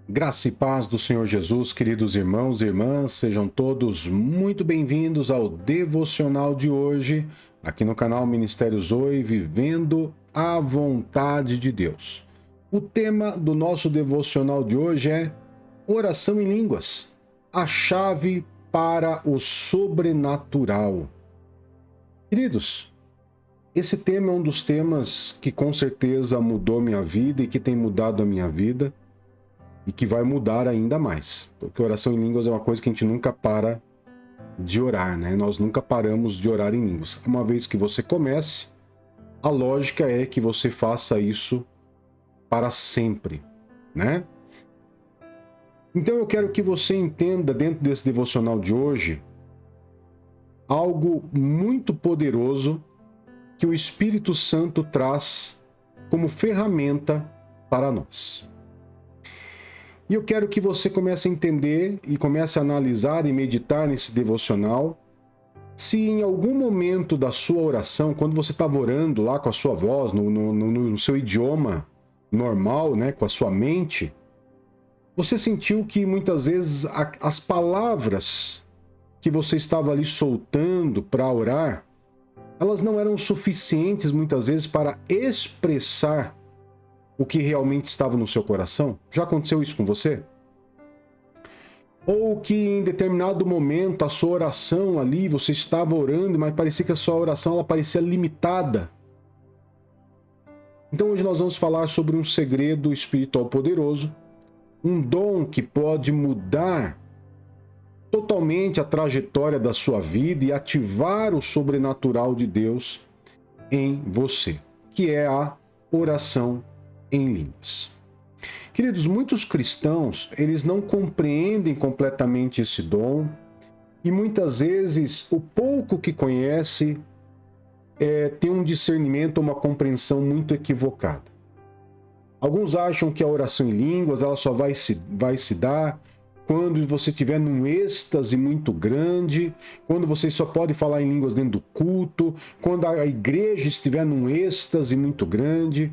Graça e paz do Senhor Jesus, queridos irmãos e irmãs, sejam todos muito bem-vindos ao devocional de hoje, aqui no canal Ministério Zoe, vivendo a vontade de Deus. O tema do nosso devocional de hoje é oração em línguas, a chave para o sobrenatural. Queridos, esse tema é um dos temas que com certeza mudou minha vida e que tem mudado a minha vida. E que vai mudar ainda mais. Porque oração em línguas é uma coisa que a gente nunca para de orar, né? Nós nunca paramos de orar em línguas. Uma vez que você comece, a lógica é que você faça isso para sempre, né? Então eu quero que você entenda dentro desse devocional de hoje algo muito poderoso que o Espírito Santo traz como ferramenta para nós. E eu quero que você comece a entender e comece a analisar e meditar nesse devocional se em algum momento da sua oração, quando você estava orando lá com a sua voz, no seu idioma normal, né, com a sua mente, você sentiu que muitas vezes as palavras que você estava ali soltando para orar, elas não eram suficientes muitas vezes para expressar o que realmente estava no seu coração? Já aconteceu isso com você? Ou que em determinado momento a sua oração ali, você estava orando, mas parecia que a sua oração ela parecia limitada. Então hoje nós vamos falar sobre um segredo espiritual poderoso, um dom que pode mudar totalmente a trajetória da sua vida e ativar o sobrenatural de Deus em você, que é a oração em línguas. Queridos, muitos cristãos, eles não compreendem completamente esse dom e muitas vezes o pouco que conhece tem um discernimento, uma compreensão muito equivocada. Alguns acham que a oração em línguas ela só vai se dar quando você estiver num êxtase muito grande, quando você só pode falar em línguas dentro do culto, quando a igreja estiver num êxtase muito grande.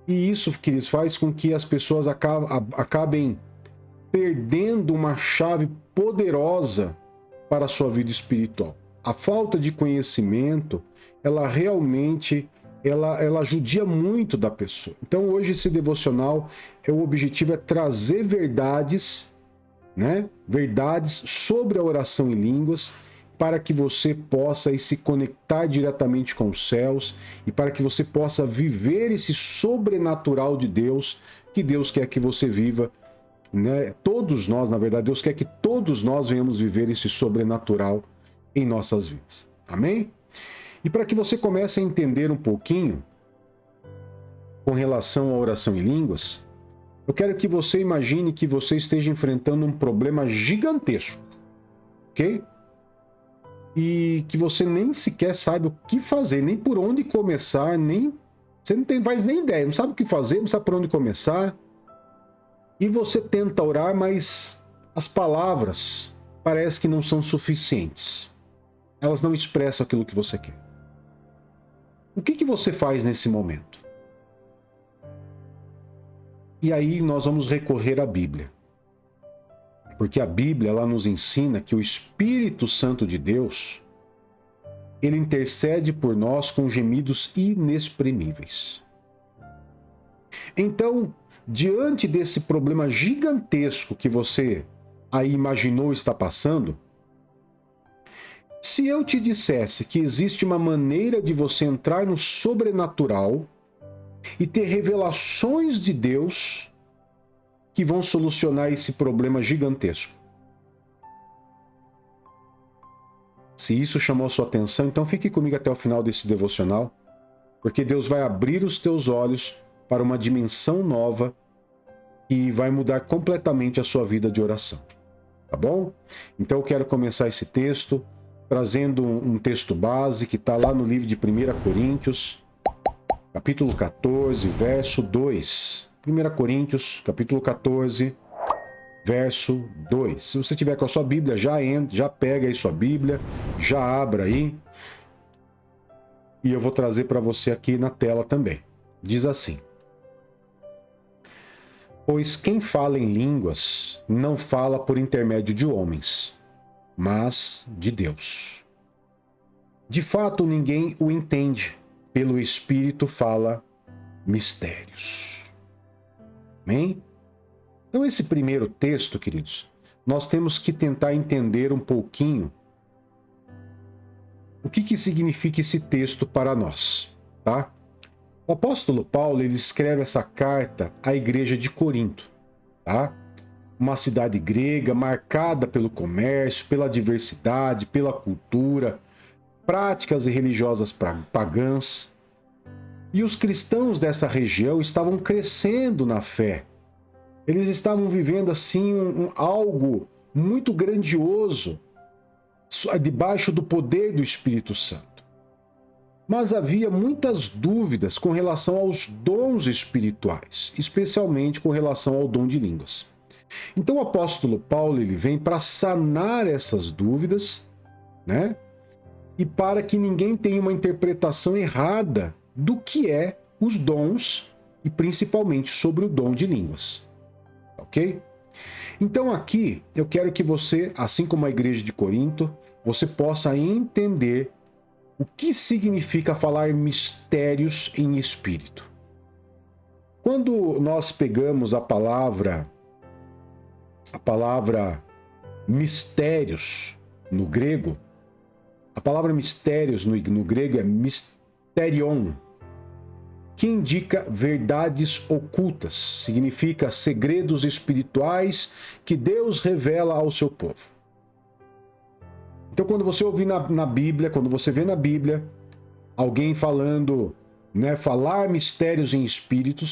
E isso, queridos, faz com que as pessoas acabem perdendo uma chave poderosa para a sua vida espiritual. A falta de conhecimento, ela realmente ela judia muito da pessoa. Então hoje esse devocional, o objetivo é trazer verdades, né? Verdades sobre a oração em línguas, para que você possa aí se conectar diretamente com os céus e para que você possa viver esse sobrenatural de Deus, que Deus quer que você viva, né? Todos nós, na verdade, Deus quer que todos nós venhamos viver esse sobrenatural em nossas vidas. Amém? E para que você comece a entender um pouquinho com relação à oração em línguas, eu quero que você imagine que você esteja enfrentando um problema gigantesco, ok? E que você nem sequer sabe o que fazer, nem por onde começar, você não faz nem ideia, não sabe o que fazer, não sabe por onde começar. E você tenta orar, mas as palavras parece que não são suficientes. Elas não expressam aquilo que você quer. O que você faz nesse momento? E aí nós vamos recorrer à Bíblia. Porque a Bíblia ela nos ensina que o Espírito Santo de Deus, ele intercede por nós com gemidos inexprimíveis. Então, diante desse problema gigantesco que você aí imaginou estar passando, se eu te dissesse que existe uma maneira de você entrar no sobrenatural e ter revelações de Deus que vão solucionar esse problema gigantesco. Se isso chamou a sua atenção, então fique comigo até o final desse devocional, porque Deus vai abrir os teus olhos para uma dimensão nova e vai mudar completamente a sua vida de oração. Tá bom? Então eu quero começar esse texto trazendo um texto base que está lá no livro de 1 Coríntios, capítulo 14, verso 2. 1 Coríntios, capítulo 14, verso 2. Se você tiver com a sua Bíblia, já pega aí sua Bíblia, já abra aí. E eu vou trazer para você aqui na tela também. Diz assim: Pois quem fala em línguas não fala por intermédio de homens, mas de Deus. De fato, ninguém o entende. Pelo Espírito fala mistérios. Amém? Então, esse primeiro texto, queridos, nós temos que tentar entender um pouquinho o que significa esse texto para nós, tá? O apóstolo Paulo, ele escreve essa carta à igreja de Corinto, tá? Uma cidade grega marcada pelo comércio, pela diversidade, pela cultura, práticas religiosas pagãs. E os cristãos dessa região estavam crescendo na fé. Eles estavam vivendo assim algo muito grandioso, debaixo do poder do Espírito Santo. Mas havia muitas dúvidas com relação aos dons espirituais, especialmente com relação ao dom de línguas. Então o apóstolo Paulo, ele vem para sanar essas dúvidas, né? E para que ninguém tenha uma interpretação errada do que é os dons e principalmente sobre o dom de línguas. Ok? Então aqui eu quero que você, assim como a igreja de Corinto, você possa entender o que significa falar mistérios em espírito. Quando nós pegamos a palavra mistérios no grego, a palavra mistérios no grego é mysterion, que indica verdades ocultas, significa segredos espirituais que Deus revela ao seu povo. Então, quando você ouvir na Bíblia, quando você vê na Bíblia alguém falando, né, falar mistérios em espírito,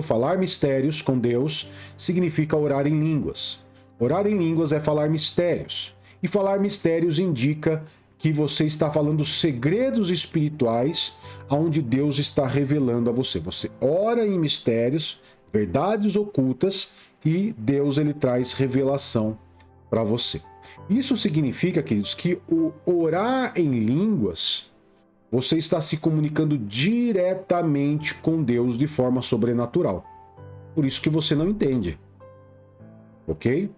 falar mistérios com Deus, significa orar em línguas. Orar em línguas é falar mistérios. E falar mistérios indica que você está falando segredos espirituais onde Deus está revelando a você. Você ora em mistérios, verdades ocultas, e Deus, ele traz revelação para você. Isso significa, queridos, que o orar em línguas, você está se comunicando diretamente com Deus de forma sobrenatural. Por isso que você não entende. Ok?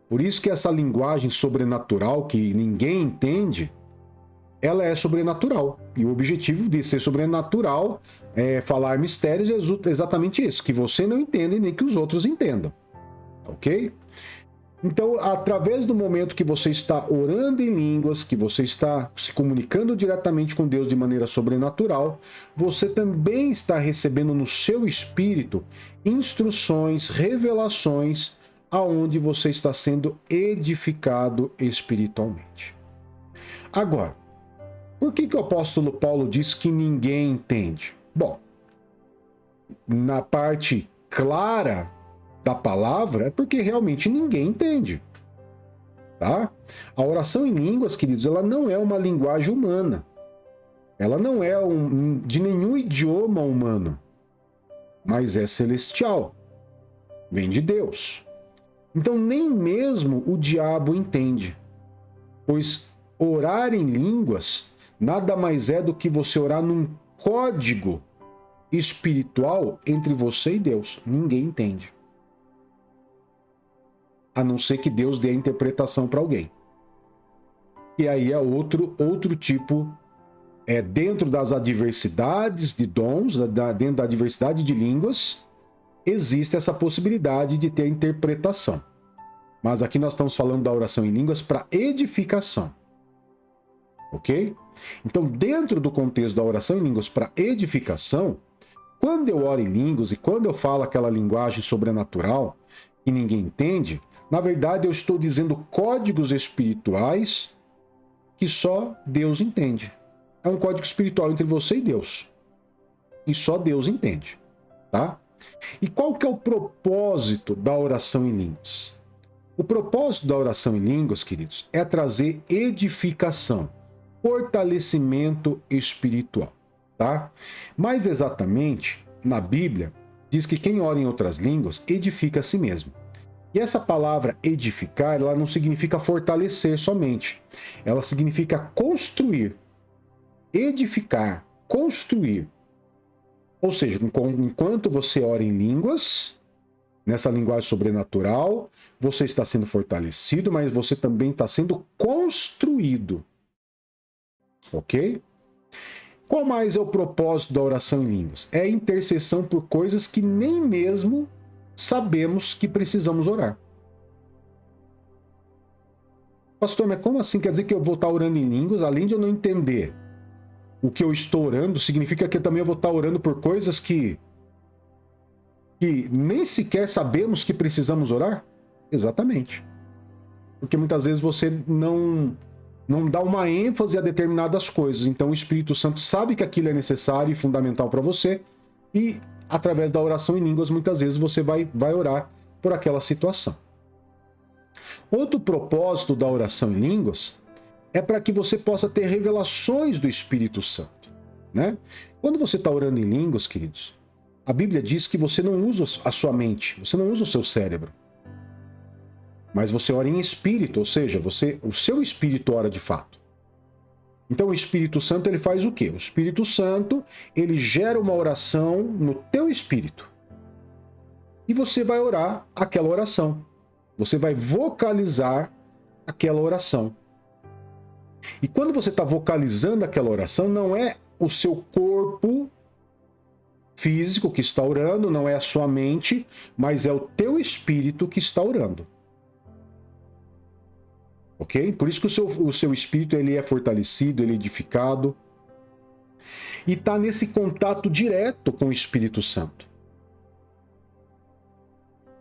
Por isso que essa linguagem sobrenatural que ninguém entende, ela é sobrenatural. E o objetivo de ser sobrenatural, falar mistérios, é exatamente isso. Que você não entenda e nem que os outros entendam. Ok? Então, através do momento que você está orando em línguas, que você está se comunicando diretamente com Deus de maneira sobrenatural, você também está recebendo no seu espírito instruções, revelações, aonde você está sendo edificado espiritualmente. Agora, por que o apóstolo Paulo diz que ninguém entende? Bom, na parte clara da palavra é porque realmente ninguém entende, tá? A oração em línguas, queridos, ela não é uma linguagem humana. Ela não é de nenhum idioma humano, mas é celestial. Vem de Deus. Então nem mesmo o diabo entende, pois orar em línguas nada mais é do que você orar num código espiritual entre você e Deus. Ninguém entende. A não ser que Deus dê a interpretação para alguém. E aí é outro tipo, dentro das adversidades de dons, dentro da diversidade de línguas, existe essa possibilidade de ter interpretação. Mas aqui nós estamos falando da oração em línguas para edificação. Ok? Então, dentro do contexto da oração em línguas para edificação, quando eu oro em línguas e quando eu falo aquela linguagem sobrenatural que ninguém entende, na verdade, eu estou dizendo códigos espirituais que só Deus entende. É um código espiritual entre você e Deus. E só Deus entende, tá? E qual que é o propósito da oração em línguas? O propósito da oração em línguas, queridos, é trazer edificação, fortalecimento espiritual, tá? Mais exatamente, na Bíblia, diz que quem ora em outras línguas edifica a si mesmo. E essa palavra edificar, ela não significa fortalecer somente. Ela significa construir. Edificar, construir. Ou seja, enquanto você ora em línguas, nessa linguagem sobrenatural, você está sendo fortalecido, mas você também está sendo construído. Ok? Qual mais é o propósito da oração em línguas? É a intercessão por coisas que nem mesmo sabemos que precisamos orar. Pastor, mas como assim? Quer dizer que eu vou estar orando em línguas, além de eu não entender o que eu estou orando, significa que também eu vou estar orando por coisas que nem sequer sabemos que precisamos orar? Exatamente. Porque muitas vezes você não dá uma ênfase a determinadas coisas. Então o Espírito Santo sabe que aquilo é necessário e fundamental para você, e através da oração em línguas, muitas vezes você vai orar por aquela situação. Outro propósito da oração em línguas é para que você possa ter revelações do Espírito Santo, né? Quando você está orando em línguas, queridos, a Bíblia diz que você não usa a sua mente, você não usa o seu cérebro, mas você ora em espírito, ou seja, o seu espírito ora de fato. Então o Espírito Santo, ele faz o quê? O Espírito Santo, ele gera uma oração no teu espírito. E você vai orar aquela oração. Você vai vocalizar aquela oração. E quando você está vocalizando aquela oração, não é o seu corpo físico que está orando, não é a sua mente, mas é o teu espírito que está orando. Ok? Por isso que o seu espírito, ele é fortalecido, ele é edificado. E está nesse contato direto com o Espírito Santo.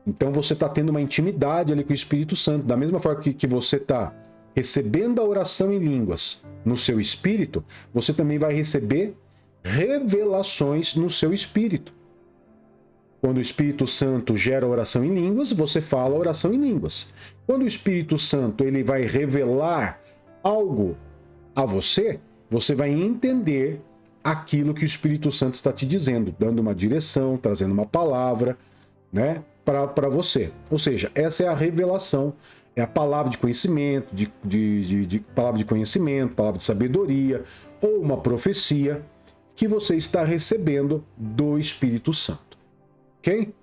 Então você está tendo uma intimidade ali com o Espírito Santo. Da mesma forma que você está recebendo a oração em línguas no seu espírito, você também vai receber revelações no seu espírito. Quando o Espírito Santo gera a oração em línguas, você fala a oração em línguas. Quando o Espírito Santo ele vai revelar algo a você, você vai entender aquilo que o Espírito Santo está te dizendo, dando uma direção, trazendo uma palavra, né, para você. Ou seja, essa é a revelação, é a palavra de conhecimento, palavra de conhecimento, palavra de sabedoria, ou uma profecia que você está recebendo do Espírito Santo. Ok?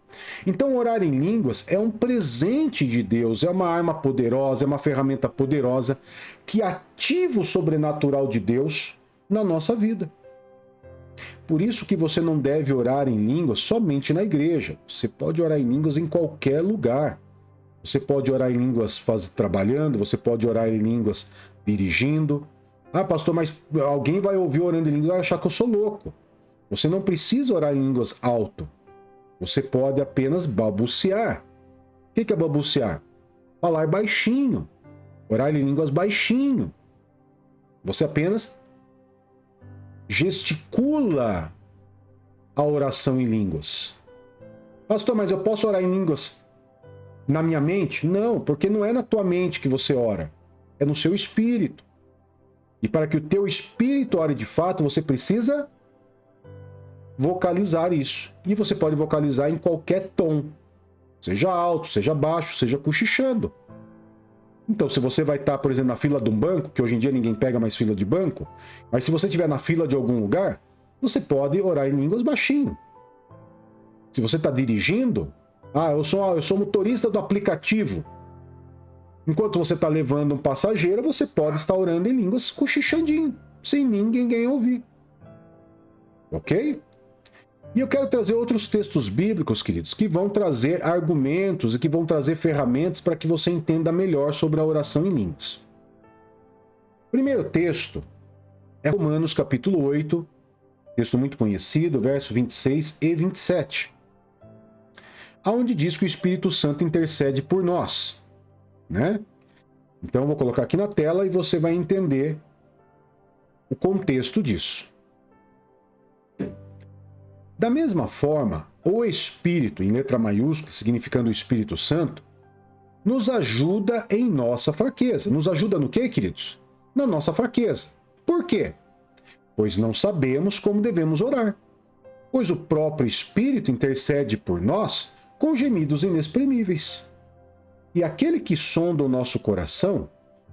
Então, orar em línguas é um presente de Deus, é uma arma poderosa, é uma ferramenta poderosa que ativa o sobrenatural de Deus na nossa vida. Por isso que você não deve orar em línguas somente na igreja. Você pode orar em línguas em qualquer lugar. Você pode orar em línguas trabalhando, você pode orar em línguas dirigindo. Ah, pastor, mas alguém vai ouvir orando em línguas e vai achar que eu sou louco. Você não precisa orar em línguas alto. Você pode apenas balbuciar. O que é balbuciar? Falar baixinho. Orar em línguas baixinho. Você apenas gesticula a oração em línguas. Pastor, mas eu posso orar em línguas na minha mente? Não, porque não é na tua mente que você ora. É no seu espírito. E para que o teu espírito ore de fato, você precisa vocalizar isso. E você pode vocalizar em qualquer tom. Seja alto, seja baixo, seja cochichando. Então, se você vai estar, por exemplo, na fila de um banco, que hoje em dia ninguém pega mais fila de banco, mas se você estiver na fila de algum lugar, você pode orar em línguas baixinho. Se você está dirigindo, eu sou motorista do aplicativo. Enquanto você está levando um passageiro, você pode estar orando em línguas cochichandinho, sem ninguém ouvir. Ok? E eu quero trazer outros textos bíblicos, queridos, que vão trazer argumentos e que vão trazer ferramentas para que você entenda melhor sobre a oração em línguas. O primeiro texto é Romanos capítulo 8, texto muito conhecido, verso 26 e 27, onde diz que o Espírito Santo intercede por nós, né? Então eu vou colocar aqui na tela e você vai entender o contexto disso. Da mesma forma, o Espírito, em letra maiúscula, significando o Espírito Santo, nos ajuda em nossa fraqueza. Nos ajuda no quê, queridos? Na nossa fraqueza. Por quê? Pois não sabemos como devemos orar. Pois o próprio Espírito intercede por nós com gemidos inexprimíveis. E aquele que sonda o nosso coração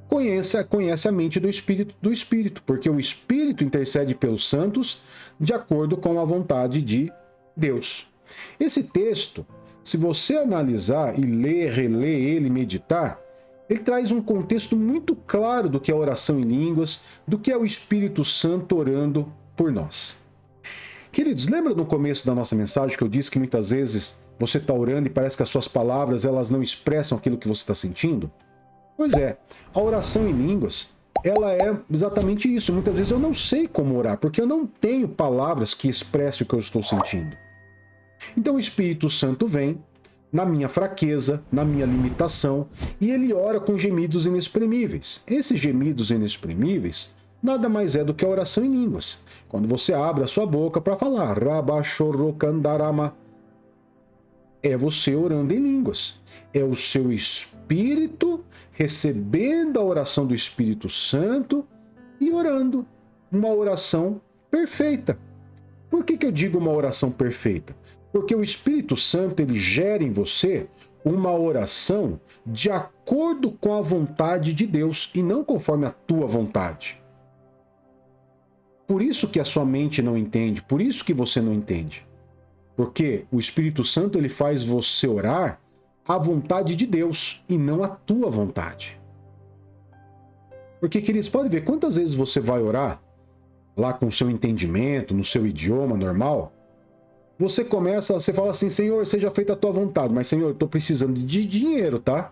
conhece a mente do Espírito, porque o Espírito intercede pelos santos de acordo com a vontade de Deus. Esse texto, se você analisar e ler, reler ele, meditar, ele traz um contexto muito claro do que é a oração em línguas, do que é o Espírito Santo orando por nós. Queridos, lembra no começo da nossa mensagem que eu disse que muitas vezes você está orando e parece que as suas palavras elas não expressam aquilo que você está sentindo? Pois é, a oração em línguas, ela é exatamente isso. Muitas vezes eu não sei como orar, porque eu não tenho palavras que expressem o que eu estou sentindo. Então o Espírito Santo vem na minha fraqueza, na minha limitação, e ele ora com gemidos inexprimíveis. Esses gemidos inexprimíveis nada mais é do que a oração em línguas. Quando você abre a sua boca para falar, Rabachorokandarama, é você orando em línguas. É o seu espírito recebendo a oração do Espírito Santo e orando. Uma oração perfeita. Por que eu digo uma oração perfeita? Porque o Espírito Santo ele gera em você uma oração de acordo com a vontade de Deus e não conforme a tua vontade. Por isso que a sua mente não entende, por isso que você não entende. Porque o Espírito Santo ele faz você orar à vontade de Deus e não à tua vontade. Porque, queridos, pode ver quantas vezes você vai orar lá com o seu entendimento, no seu idioma normal. Você fala assim, Senhor, seja feita a tua vontade, mas Senhor, eu estou precisando de dinheiro, tá?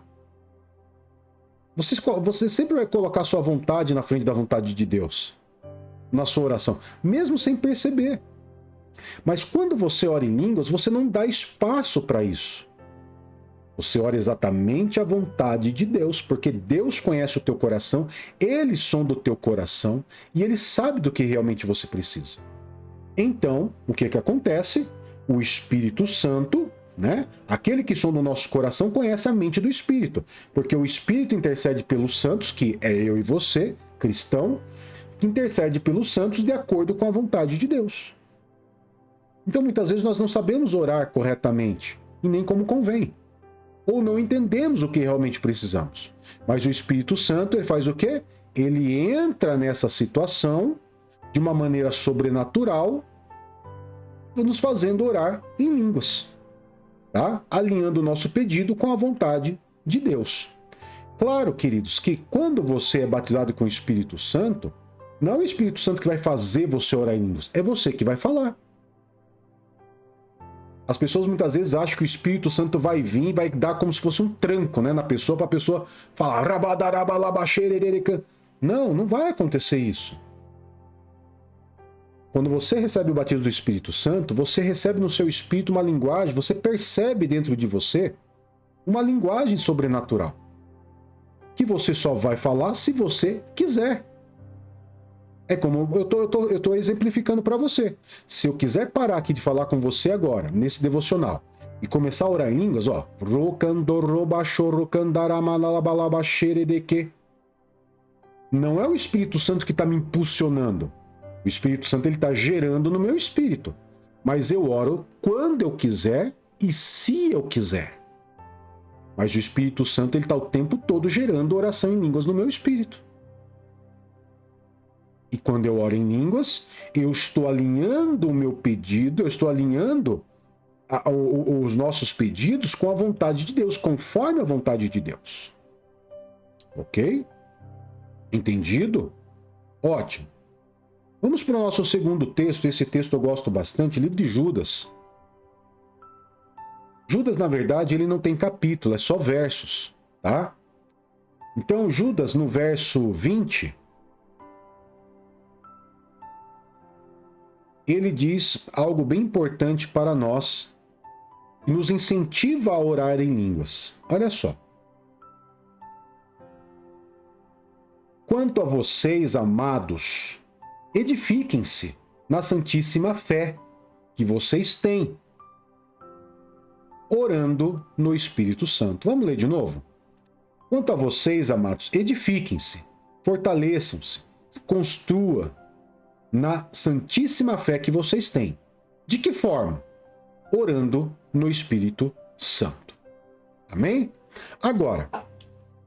Você sempre vai colocar a sua vontade na frente da vontade de Deus, na sua oração, mesmo sem perceber. Mas quando você ora em línguas, você não dá espaço para isso. Você ora exatamente à vontade de Deus, porque Deus conhece o teu coração, Ele sonda o teu coração e Ele sabe do que realmente você precisa. Então, o que acontece? O Espírito Santo, né? Aquele que sonda o nosso coração, conhece a mente do Espírito, porque o Espírito intercede pelos santos, que é eu e você, cristão, que intercede pelos santos de acordo com a vontade de Deus. Então, muitas vezes nós não sabemos orar corretamente, e nem como convém. Ou não entendemos o que realmente precisamos. Mas o Espírito Santo, ele faz o quê? Ele entra nessa situação de uma maneira sobrenatural, nos fazendo orar em línguas, tá? Alinhando o nosso pedido com a vontade de Deus. Claro, queridos, que quando você é batizado com o Espírito Santo, não é o Espírito Santo que vai fazer você orar em línguas, é você que vai falar. As pessoas muitas vezes acham que o Espírito Santo vai vir e vai dar como se fosse um tranco, né, na pessoa, para a pessoa falar Não, não vai acontecer isso. Quando você recebe o batismo do Espírito Santo, você recebe no seu espírito uma linguagem, você percebe dentro de você uma linguagem sobrenatural, que você só vai falar se você quiser. É como eu tô exemplificando para você. Se eu quiser parar aqui de falar com você agora, nesse devocional, e começar a orar em línguas, ó, não é o Espírito Santo que está me impulsionando. O Espírito Santo ele está gerando no meu espírito. Mas eu oro quando eu quiser e se eu quiser. Mas o Espírito Santo ele está o tempo todo gerando oração em línguas no meu espírito. E quando eu oro em línguas, eu estou alinhando o meu pedido, eu estou alinhando os nossos pedidos com a vontade de Deus, conforme a vontade de Deus. Ok? Entendido? Ótimo. Vamos para o nosso segundo texto. Esse texto eu gosto bastante, livro de Judas. Judas, na verdade, ele não tem capítulo, é só versos, tá? Então, Judas, no verso 20... ele diz algo bem importante para nós e nos incentiva a orar em línguas. Olha só. Quanto a vocês, amados, edifiquem-se na santíssima fé que vocês têm, orando no Espírito Santo. Vamos ler de novo? Quanto a vocês, amados, edifiquem-se, fortaleçam-se, construam na santíssima fé que vocês têm. De que forma? Orando no Espírito Santo. Amém? Agora,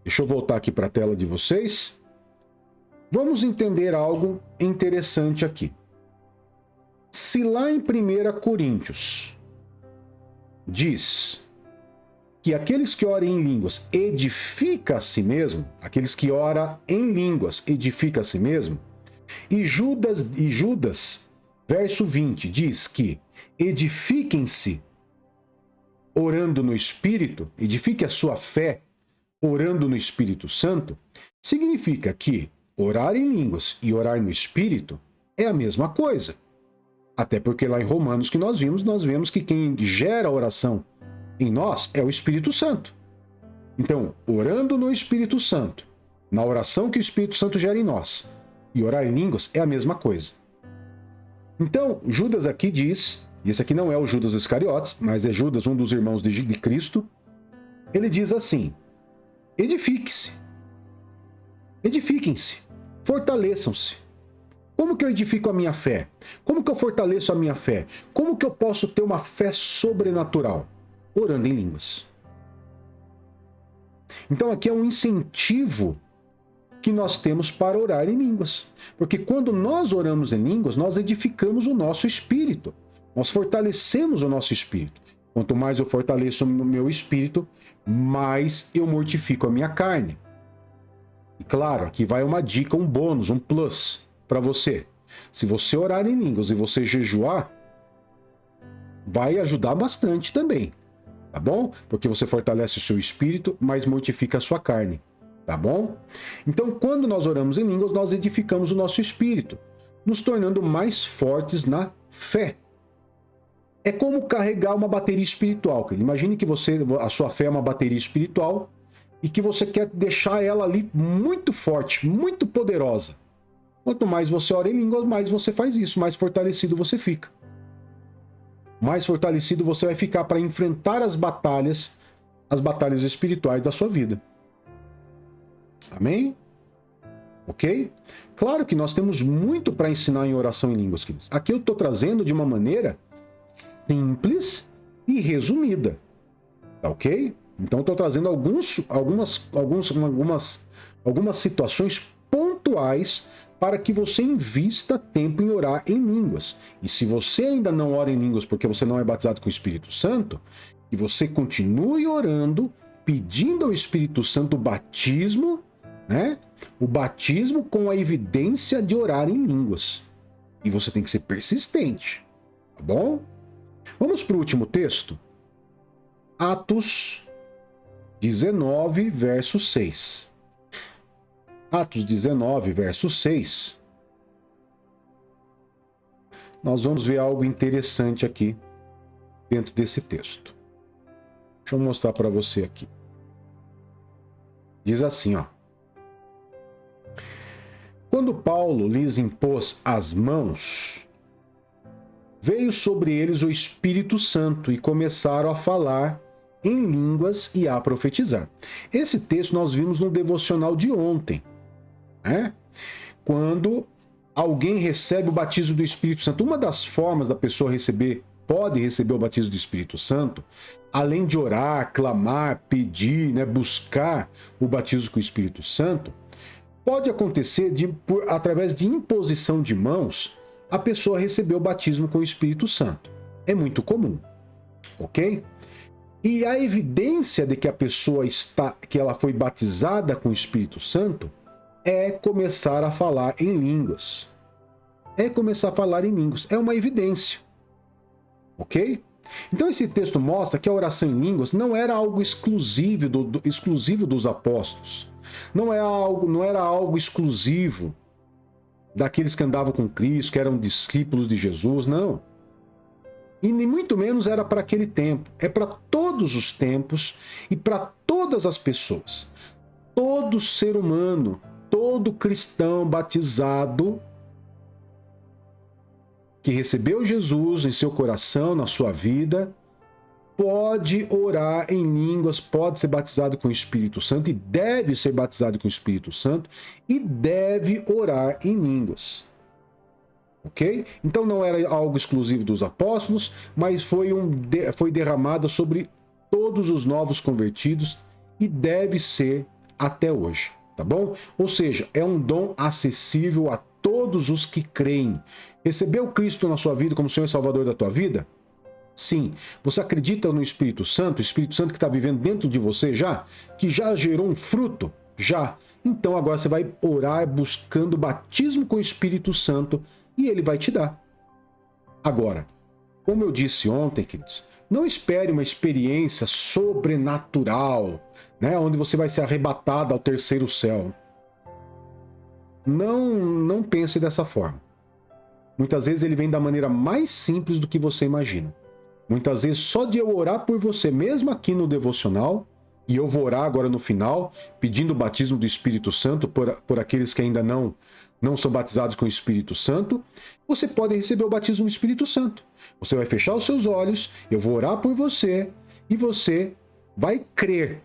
Deixa eu voltar aqui para a tela de vocês. Vamos entender algo interessante aqui. Se lá em 1 Coríntios diz que aqueles que oram em línguas edificam a si mesmo, aqueles que oram em línguas edificam a si mesmo, e Judas, verso 20, diz que edifiquem-se orando no Espírito, edifique a sua fé orando no Espírito Santo, significa que orar em línguas e orar no Espírito é a mesma coisa. Até porque lá em Romanos que nós vemos que quem gera a oração em nós é o Espírito Santo. Então, orando no Espírito Santo, na oração que o Espírito Santo gera em nós, e orar em línguas é a mesma coisa. Então, Judas aqui diz, e esse aqui não é o Judas Iscariotes, mas é Judas, um dos irmãos de Cristo, ele diz assim: edifique-se, edifiquem-se, fortaleçam-se. Como que eu edifico a minha fé? Como que eu fortaleço a minha fé? Como que eu posso ter uma fé sobrenatural? Orando em línguas. Então aqui é um incentivo que nós temos para orar em línguas. Porque quando nós oramos em línguas, nós edificamos o nosso espírito. Nós fortalecemos o nosso espírito. Quanto mais eu fortaleço o meu espírito, mais eu mortifico a minha carne. E claro, aqui vai uma dica, um bônus, um plus para você. Se você orar em línguas e você jejuar, vai ajudar bastante também, tá bom? Porque você fortalece o seu espírito, mas mortifica a sua carne, tá bom? Então, quando nós oramos em línguas, nós edificamos o nosso espírito, nos tornando mais fortes na fé. É como carregar uma bateria espiritual. Imagine que a sua fé é uma bateria espiritual e que você quer deixar ela ali muito forte, muito poderosa. Quanto mais você ora em línguas, mais você faz isso, mais fortalecido você fica. Mais fortalecido você vai ficar para enfrentar as batalhas espirituais da sua vida. Amém? Ok? Claro que nós temos muito para ensinar em oração em línguas, queridos. Aqui eu estou trazendo de uma maneira simples e resumida. Tá ok? Então estou trazendo algumas situações pontuais para que você invista tempo em orar em línguas. E se você ainda não ora em línguas porque você não é batizado com o Espírito Santo, que você continue orando, pedindo ao Espírito Santo o batismo, né? O batismo com a evidência de orar em línguas. E você tem que ser persistente, tá bom? Vamos para o último texto. Atos 19, verso 6. Atos 19, verso 6. Nós vamos ver algo interessante aqui dentro desse texto. Deixa eu mostrar para você aqui. Diz assim, ó. Quando Paulo lhes impôs as mãos, veio sobre eles o Espírito Santo e começaram a falar em línguas e a profetizar. Esse texto nós vimos no devocional de ontem. Quando alguém recebe o batismo do Espírito Santo, uma das formas da pessoa pode receber o batismo do Espírito Santo, além de orar, clamar, pedir, buscar o batismo com o Espírito Santo, pode acontecer através de imposição de mãos, a pessoa receber o batismo com o Espírito Santo. É muito comum, ok? E a evidência de que a pessoa que ela foi batizada com o Espírito Santo é começar a falar em línguas. É começar a falar em línguas. É uma evidência. Ok? Então esse texto mostra que a oração em línguas não era algo exclusivo dos apóstolos. Não era algo exclusivo daqueles que andavam com Cristo, que eram discípulos de Jesus, não. E nem muito menos era para aquele tempo. É para todos os tempos e para todas as pessoas. Todo ser humano, todo cristão batizado que recebeu Jesus em seu coração, na sua vida, pode orar em línguas, pode ser batizado com o Espírito Santo e deve ser batizado com o Espírito Santo e deve orar em línguas. Ok? Então não era algo exclusivo dos apóstolos, mas foi derramado sobre todos os novos convertidos e deve ser até hoje, tá bom? Ou seja, é um dom acessível a todos os que creem. Recebeu Cristo na sua vida como Senhor e Salvador da tua vida? Sim. Você acredita no Espírito Santo? O Espírito Santo que está vivendo dentro de você já? Que já gerou um fruto? Já. Então agora você vai orar buscando o batismo com o Espírito Santo e ele vai te dar. Agora, como eu disse ontem, queridos, não espere uma experiência sobrenatural, né, onde você vai ser arrebatado ao terceiro céu. Não pense dessa forma. Muitas vezes ele vem da maneira mais simples do que você imagina. Muitas vezes só de eu orar por você, mesmo aqui no devocional, e eu vou orar agora no final, pedindo o batismo do Espírito Santo por aqueles que ainda não são batizados com o Espírito Santo, você pode receber o batismo do Espírito Santo. Você vai fechar os seus olhos, eu vou orar por você, e você vai crer.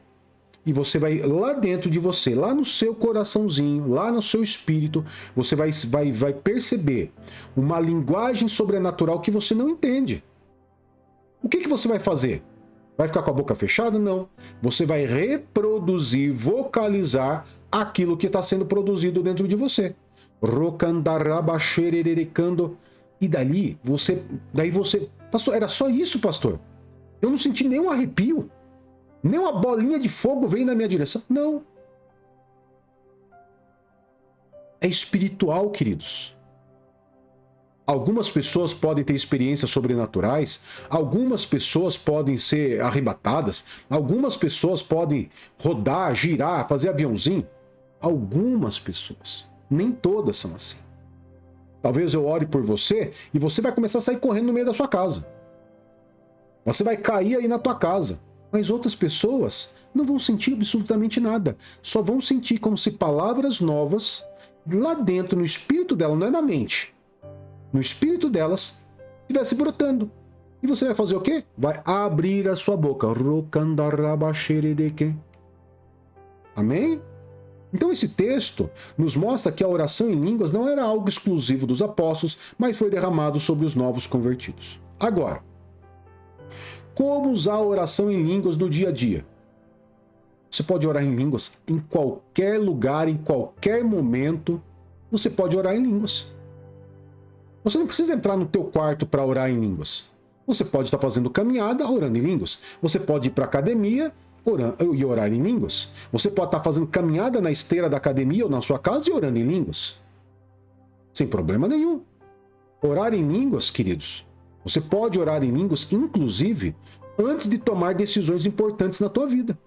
E você vai lá dentro de você, lá no seu coraçãozinho, lá no seu espírito, você vai perceber uma linguagem sobrenatural que você não entende. O que você vai fazer? Vai ficar com a boca fechada? Não. Você vai reproduzir, vocalizar aquilo que está sendo produzido dentro de você. E daí você... Pastor, era só isso, pastor? Eu não senti nenhum arrepio. Nem uma bolinha de fogo veio na minha direção. Não. É espiritual, queridos. Algumas pessoas podem ter experiências sobrenaturais, algumas pessoas podem ser arrebatadas, algumas pessoas podem rodar, girar, fazer aviãozinho. Algumas pessoas. Nem todas são assim. Talvez eu ore por você e você vai começar a sair correndo no meio da sua casa. Você vai cair aí na tua casa. Mas outras pessoas não vão sentir absolutamente nada. Só vão sentir como se palavras novas, lá dentro, no espírito dela, não é na mente, no espírito delas, estivesse brotando. E você vai fazer o quê? Vai abrir a sua boca. Amém? Então esse texto nos mostra que a oração em línguas não era algo exclusivo dos apóstolos, mas foi derramado sobre os novos convertidos. Agora, como usar a oração em línguas no dia a dia? Você pode orar em línguas em qualquer lugar, em qualquer momento. Você pode orar em línguas. Você não precisa entrar no teu quarto para orar em línguas. Você pode estar fazendo caminhada orando em línguas. Você pode ir para a academia e orar em línguas. Você pode estar fazendo caminhada na esteira da academia ou na sua casa e orando em línguas. Sem problema nenhum. Orar em línguas, queridos, você pode orar em línguas, inclusive, antes de tomar decisões importantes na tua vida.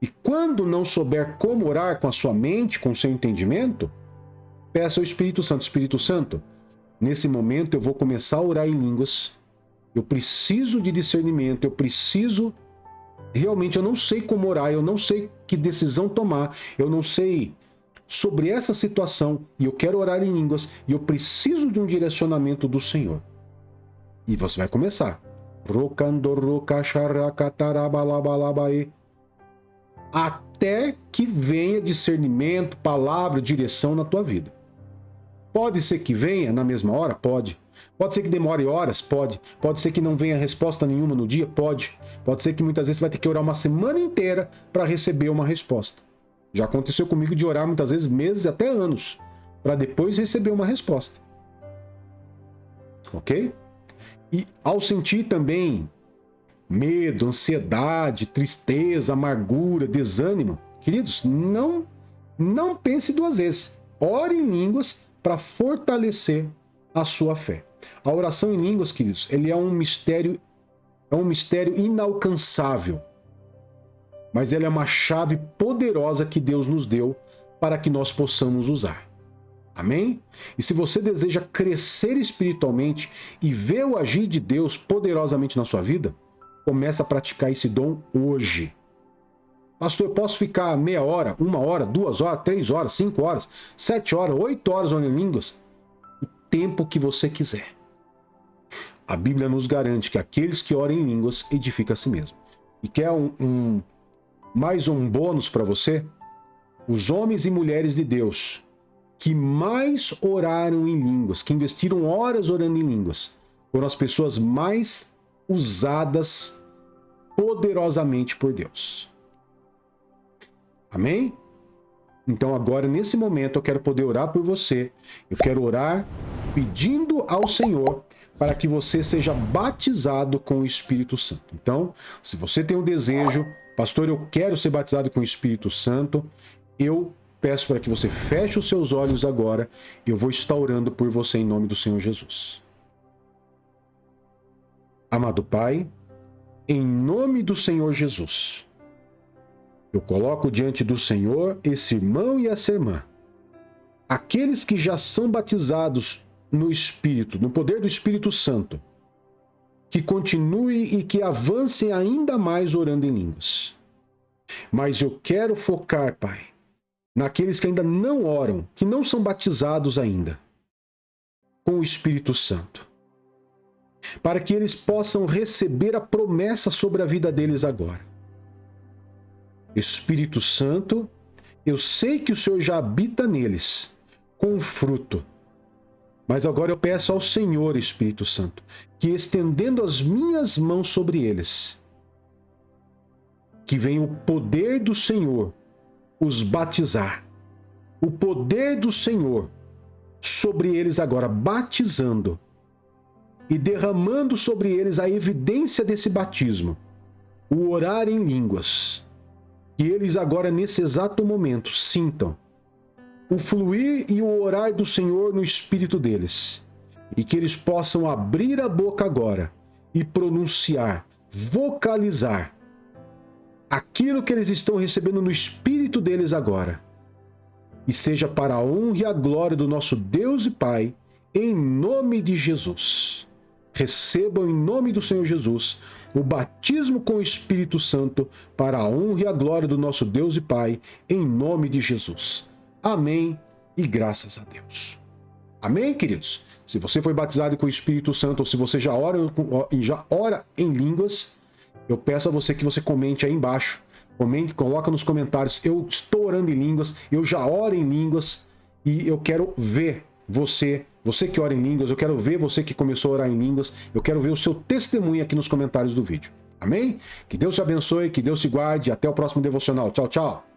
E quando não souber como orar com a sua mente, com o seu entendimento, peça ao Espírito Santo. Espírito Santo, nesse momento eu vou começar a orar em línguas. Eu preciso de discernimento, realmente eu não sei como orar, eu não sei que decisão tomar, eu não sei sobre essa situação, e eu quero orar em línguas, e eu preciso de um direcionamento do Senhor. E você vai começar. Até que venha discernimento, palavra, direção na tua vida. Pode ser que venha na mesma hora? Pode. Pode ser que demore horas? Pode. Pode ser que não venha resposta nenhuma no dia? Pode. Pode ser que muitas vezes você vai ter que orar uma semana inteira para receber uma resposta. Já aconteceu comigo de orar muitas vezes meses, até anos, para depois receber uma resposta. Ok? E ao sentir também medo, ansiedade, tristeza, amargura, desânimo, queridos, não pense duas vezes. Ore em línguas para fortalecer a sua fé. A oração em línguas, queridos, ele é um mistério inalcançável. Mas ela é uma chave poderosa que Deus nos deu para que nós possamos usar. Amém? E se você deseja crescer espiritualmente e ver o agir de Deus poderosamente na sua vida, comece a praticar esse dom hoje. Pastor, eu posso ficar meia hora, 1 hora, 2 horas, 3 horas, 5 horas, 7 horas, 8 horas orando em línguas? O tempo que você quiser. A Bíblia nos garante que aqueles que oram em línguas edificam a si mesmo. E quer mais um bônus para você? Os homens e mulheres de Deus que mais oraram em línguas, que investiram horas orando em línguas, foram as pessoas mais usadas poderosamente por Deus. Amém? Então agora, nesse momento, eu quero poder orar por você. Eu quero orar pedindo ao Senhor para que você seja batizado com o Espírito Santo. Então, se você tem um desejo, pastor, eu quero ser batizado com o Espírito Santo, eu peço para que você feche os seus olhos agora. Eu vou estar orando por você em nome do Senhor Jesus. Amado Pai, em nome do Senhor Jesus, eu coloco diante do Senhor esse irmão e essa irmã, aqueles que já são batizados no Espírito, no poder do Espírito Santo, que continue e que avancem ainda mais orando em línguas. Mas eu quero focar, Pai, naqueles que ainda não oram, que não são batizados ainda com o Espírito Santo, para que eles possam receber a promessa sobre a vida deles agora. Espírito Santo, eu sei que o Senhor já habita neles com fruto, mas agora eu peço ao Senhor, Espírito Santo, que estendendo as minhas mãos sobre eles, que venha o poder do Senhor os batizar, o poder do Senhor sobre eles agora, batizando e derramando sobre eles a evidência desse batismo, o orar em línguas, que eles agora, nesse exato momento, sintam o fluir e o orar do Senhor no espírito deles, e que eles possam abrir a boca agora e pronunciar, vocalizar aquilo que eles estão recebendo no espírito deles agora, e seja para a honra e a glória do nosso Deus e Pai, em nome de Jesus. Recebam em nome do Senhor Jesus o batismo com o Espírito Santo para a honra e a glória do nosso Deus e Pai, em nome de Jesus. Amém e graças a Deus. Amém, queridos? Se você foi batizado com o Espírito Santo ou se você já ora em línguas, eu peço a você que você comente aí embaixo. Comente, coloca nos comentários, eu estou orando em línguas, eu já oro em línguas e eu quero ver você que ora em línguas, eu quero ver você que começou a orar em línguas, eu quero ver o seu testemunho aqui nos comentários do vídeo. Amém? Que Deus te abençoe, que Deus te guarde, até o próximo devocional. Tchau, tchau!